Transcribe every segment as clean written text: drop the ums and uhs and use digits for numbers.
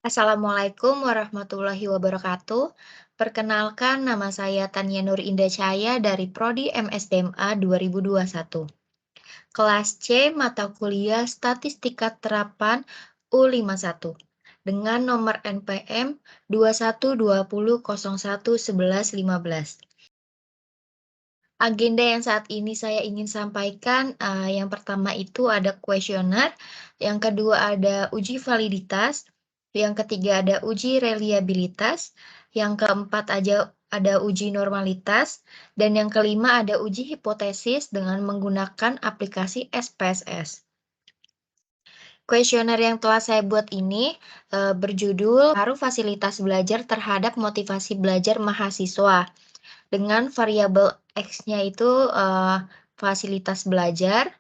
Assalamualaikum warahmatullahi wabarakatuh. Perkenalkan, nama saya Tania Nur Indah Cahaya dari Prodi MSDMA 2021. Kelas C mata kuliah Statistika Terapan U51 dengan nomor NPM 2120011115. Agenda yang saat ini saya ingin sampaikan, yang pertama itu ada kuesioner, yang kedua ada uji validitas, yang ketiga ada uji reliabilitas, yang keempat ada uji normalitas, dan yang kelima ada uji hipotesis dengan menggunakan aplikasi SPSS. Kuesioner yang telah saya buat ini berjudul Pengaruh Fasilitas Belajar Terhadap Motivasi Belajar Mahasiswa. Dengan variabel X-nya itu fasilitas belajar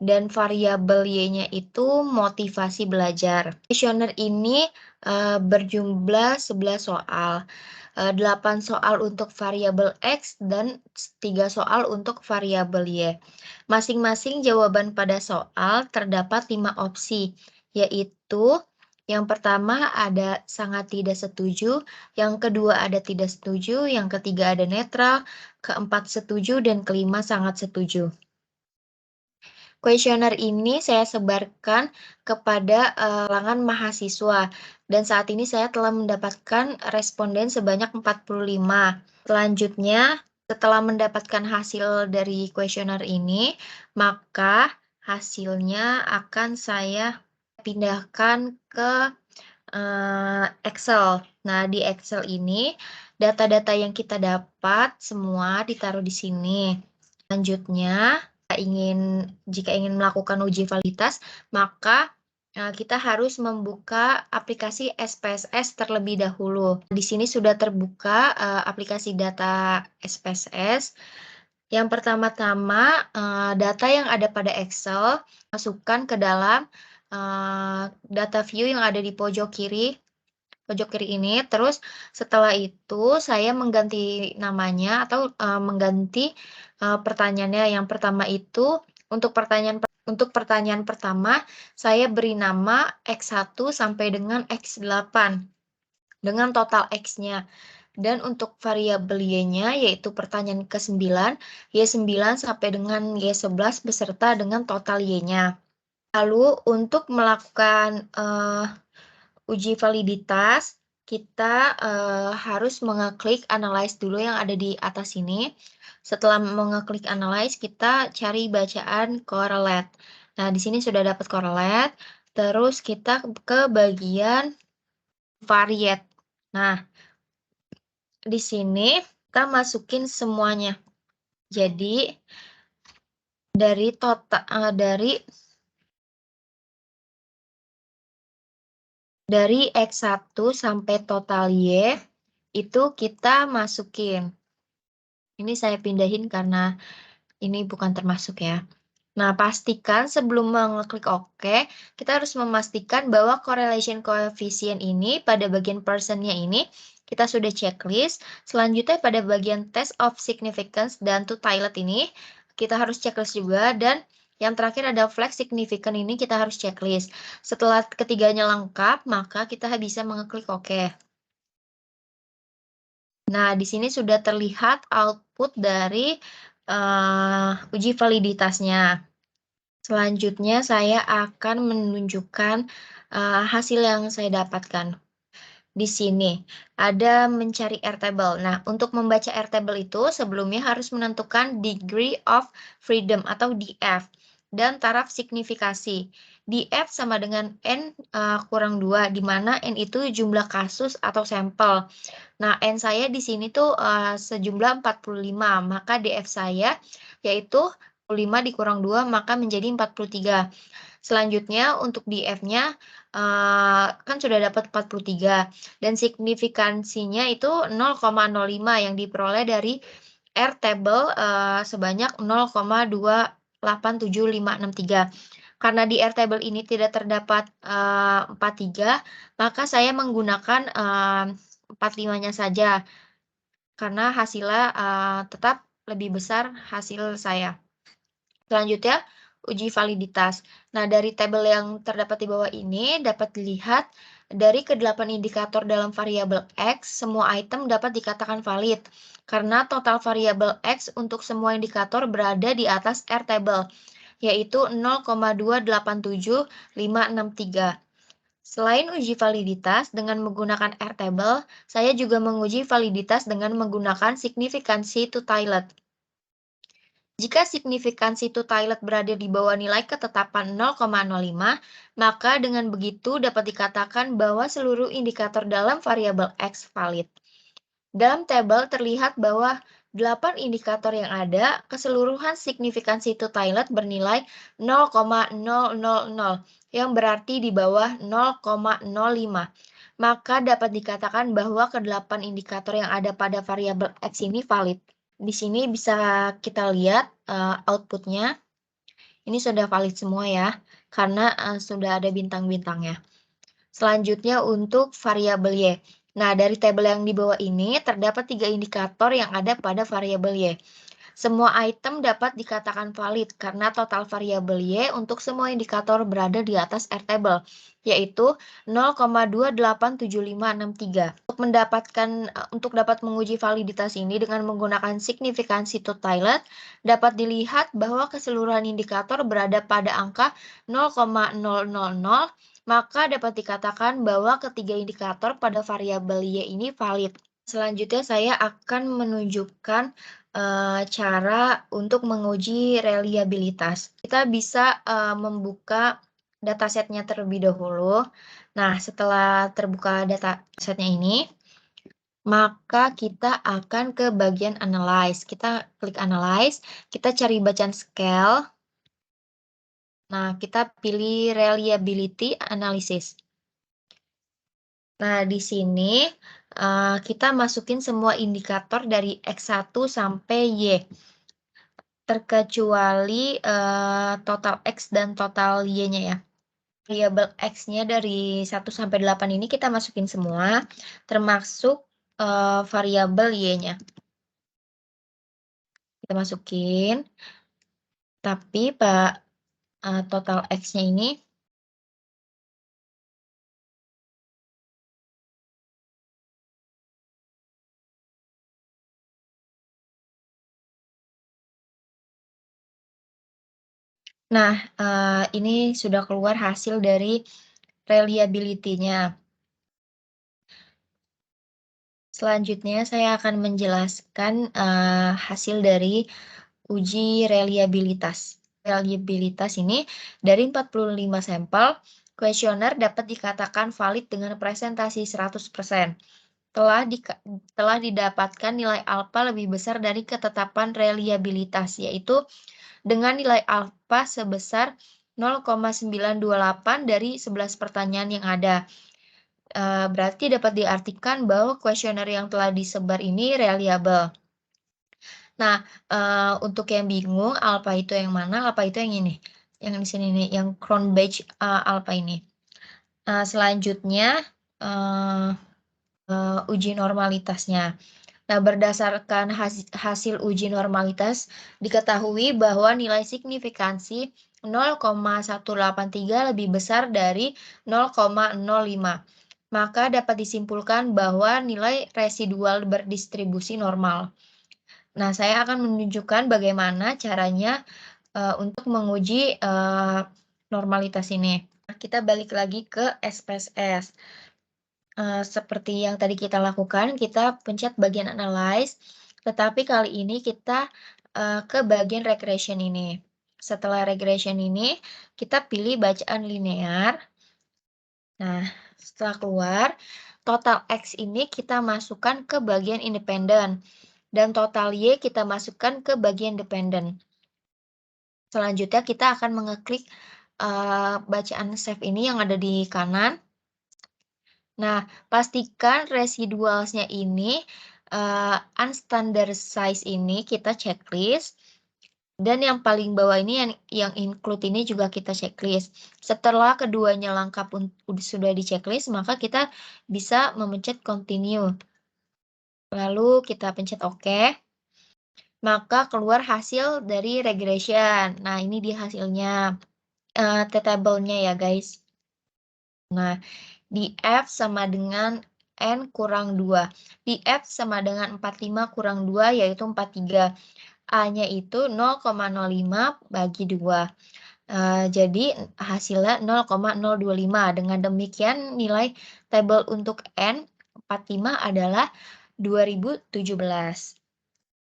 dan variabel Y-nya itu motivasi belajar. Kuesioner ini berjumlah 11 soal. 8 soal untuk variabel X dan 3 soal untuk variabel Y. Masing-masing jawaban pada soal terdapat 5 opsi, yaitu yang pertama ada sangat tidak setuju, yang kedua ada tidak setuju, yang ketiga ada netral, keempat setuju, dan kelima sangat setuju. Kuesioner ini saya sebarkan kepada kalangan mahasiswa dan saat ini saya telah mendapatkan responden sebanyak 45. Selanjutnya, setelah mendapatkan hasil dari kuesioner ini, maka hasilnya akan saya pindahkan ke Excel. Nah, di Excel ini data-data yang kita dapat semua ditaruh di sini. Selanjutnya, jika ingin melakukan uji validitas, maka kita harus membuka aplikasi SPSS terlebih dahulu. Di sini sudah terbuka aplikasi data SPSS. Yang pertama-tama, data yang ada pada Excel masukkan ke dalam data view yang ada di pojok kiri ini. Terus setelah itu saya mengganti namanya atau mengganti pertanyaannya. Yang pertama itu untuk pertanyaan pertama saya beri nama X1 sampai dengan X8 dengan total X-nya. Dan untuk variabel Y-nya yaitu pertanyaan ke-9, Y9 sampai dengan Y11 beserta dengan total Y-nya. Lalu untuk melakukan uji validitas, kita harus mengeklik analyze dulu yang ada di atas ini. Setelah mengeklik analyze, kita cari bacaan correlate. Nah, di sini sudah dapat correlate. Terus kita ke bagian variate. Nah, di sini kita masukin semuanya. Jadi dari total dari X1 sampai total Y itu kita masukin. Ini saya pindahin karena ini bukan termasuk ya. Nah, pastikan sebelum mengeklik OK, kita harus memastikan bahwa correlation coefficient ini pada bagian person-nya ini kita sudah checklist. Selanjutnya pada bagian test of significance dan to tilde ini kita harus checklist juga, dan yang terakhir ada flag significant ini kita harus checklist. Setelah ketiganya lengkap, maka kita bisa mengeklik OK. Nah, di sini sudah terlihat output dari uji validitasnya. Selanjutnya saya akan menunjukkan hasil yang saya dapatkan. Di sini ada mencari airtable. Nah, untuk membaca airtable itu sebelumnya harus menentukan degree of freedom atau DF dan taraf signifikasi. DF sama dengan N kurang 2, di mana N itu jumlah kasus atau sampel. Nah, N saya di sini tuh sejumlah 45, maka DF saya yaitu 45 dikurang 2 maka menjadi 43. Selanjutnya untuk DF-nya kan sudah dapat 43 dan signifikansinya itu 0,05 yang diperoleh dari airtable sebanyak 0,287563. Karena di airtable ini tidak terdapat 43, maka saya menggunakan 45-nya saja karena hasilnya tetap lebih besar hasil saya. Selanjutnya, uji validitas. Nah, dari tabel yang terdapat di bawah ini dapat dilihat dari ke-8 indikator dalam variabel X, semua item dapat dikatakan valid, karena total variabel X untuk semua indikator berada di atas R table, yaitu 0,287563. Selain uji validitas dengan menggunakan R table, saya juga menguji validitas dengan menggunakan signifikansi to-tilet. Jika signifikansi to-tilet berada di bawah nilai ketetapan 0,05, maka dengan begitu dapat dikatakan bahwa seluruh indikator dalam variabel X valid. Dalam tabel terlihat bahwa 8 indikator yang ada, keseluruhan signifikansi to-tilet bernilai 0,000, yang berarti di bawah 0,05. Maka dapat dikatakan bahwa ke-8 indikator yang ada pada variabel X ini valid. Di sini bisa kita lihat outputnya. Ini sudah valid semua ya, karena sudah ada bintang-bintangnya. Selanjutnya untuk variabel Y. Nah, dari tabel yang di bawah ini terdapat 3 indikator yang ada pada variabel Y. Semua item dapat dikatakan valid karena total variabel Y untuk semua indikator berada di atas R table, yaitu 0,287563. Untuk dapat menguji validitas ini dengan menggunakan signifikansi to-tilet, dapat dilihat bahwa keseluruhan indikator berada pada angka 0,000, maka dapat dikatakan bahwa ketiga indikator pada variabel Y ini valid. Selanjutnya saya akan menunjukkan cara untuk menguji reliabilitas. Kita bisa membuka datasetnya terlebih dahulu. Nah, setelah terbuka datasetnya ini, maka kita akan ke bagian analyze. Kita klik analyze, kita cari bacaan scale. Nah, kita pilih reliability analysis. Nah, di sini kita masukin semua indikator dari X1 sampai Y, terkecuali total X dan total Y-nya ya. Variabel X-nya dari 1 sampai 8 ini kita masukin semua, termasuk variabel Y-nya. Kita masukin, tapi total X-nya ini Nah, ini sudah keluar hasil dari reliability-nya. Selanjutnya saya akan menjelaskan hasil dari uji reliabilitas. Reliabilitas ini dari 45 sampel, kuesioner dapat dikatakan valid dengan presentasi 100%. Telah didapatkan nilai alfa lebih besar dari ketetapan reliabilitas, yaitu dengan nilai alfa sebesar 0,928 dari 11 pertanyaan yang ada. Berarti dapat diartikan bahwa kuesioner yang telah disebar ini reliable. Nah, untuk yang bingung alpha itu yang mana, alpha itu yang ini, yang di sini nih, yang Cronbach alpha ini. Selanjutnya uji normalitasnya. Nah, berdasarkan hasil uji normalitas, diketahui bahwa nilai signifikansi 0,183 lebih besar dari 0,05. Maka dapat disimpulkan bahwa nilai residual berdistribusi normal. Nah, saya akan menunjukkan bagaimana caranya untuk menguji normalitas ini. Nah, kita balik lagi ke SPSS. Seperti yang tadi kita lakukan, kita pencet bagian analyze, tetapi kali ini kita ke bagian regression ini. Setelah regression ini, kita pilih bacaan linear. Nah, setelah keluar, total X ini kita masukkan ke bagian independen, dan total Y kita masukkan ke bagian dependent. Selanjutnya kita akan mengeklik bacaan save ini yang ada di kanan. Nah, pastikan residualsnya ini unstandard size ini kita checklist, dan yang paling bawah ini yang include ini juga kita checklist. Setelah keduanya lengkap sudah di checklist, maka kita bisa memencet continue. Lalu kita pencet OK. Maka keluar hasil dari regression. Nah, ini dia hasilnya, table-nya ya guys. Nah, di F sama dengan N kurang 2. Di F sama dengan 45 kurang 2 yaitu 43. A-nya itu 0,05 bagi 2. Jadi hasilnya 0,025. Dengan demikian nilai tabel untuk N 45 adalah 2017.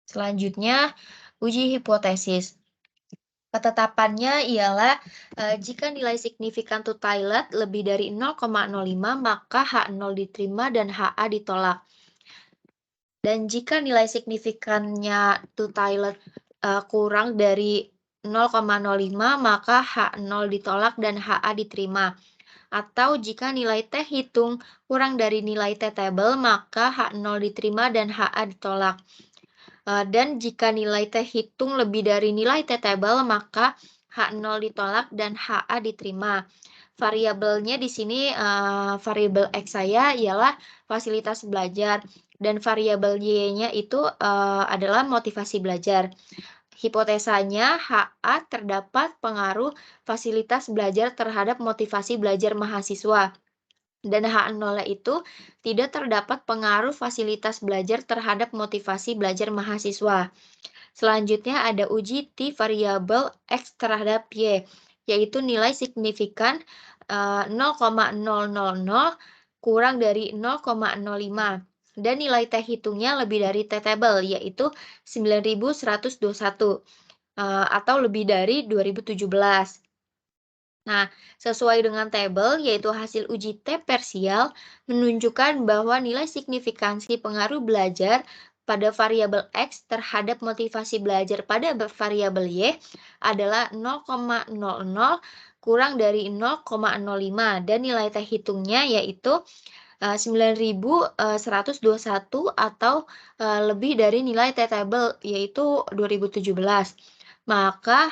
Selanjutnya, uji hipotesis. Ketetapannya ialah jika nilai signifikan Tootailet lebih dari 0,05 maka H0 diterima dan HA ditolak. Dan jika nilai signifikannya Tootailet kurang dari 0,05 maka H0 ditolak dan HA diterima. Atau jika nilai T hitung kurang dari nilai T tabel maka H0 diterima dan HA ditolak. Dan jika nilai T hitung lebih dari nilai T tabel maka H0 ditolak dan HA diterima. Variabelnya di sini variabel X saya ialah fasilitas belajar dan variabel Y-nya itu adalah motivasi belajar. Hipotesanya HA terdapat pengaruh fasilitas belajar terhadap motivasi belajar mahasiswa. Dan H0 itu tidak terdapat pengaruh fasilitas belajar terhadap motivasi belajar mahasiswa. Selanjutnya ada uji T variabel X terhadap Y, yaitu nilai signifikan 0,000 kurang dari 0,05 dan nilai T hitungnya lebih dari T tabel, yaitu 9121 atau lebih dari 2017. Nah, sesuai dengan tabel, yaitu hasil uji T parsial menunjukkan bahwa nilai signifikansi pengaruh belajar pada variabel X terhadap motivasi belajar pada variabel Y adalah 0,00 kurang dari 0,05 dan nilai T hitungnya yaitu 9121 atau lebih dari nilai T tabel yaitu 2017. Maka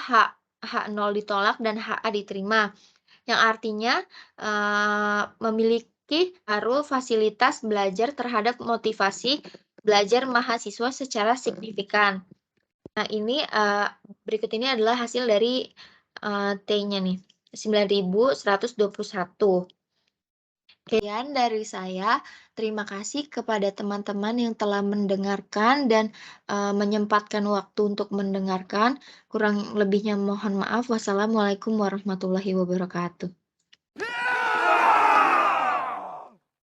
H0 ditolak dan HA diterima, yang artinya memiliki pengaruh fasilitas belajar terhadap motivasi belajar mahasiswa secara signifikan. Nah, ini berikut ini adalah hasil dari T-nya nih, 9121. Sekian dari saya. Terima kasih kepada teman-teman yang telah mendengarkan dan menyempatkan waktu untuk mendengarkan. Kurang lebihnya mohon maaf. Wassalamualaikum warahmatullahi wabarakatuh.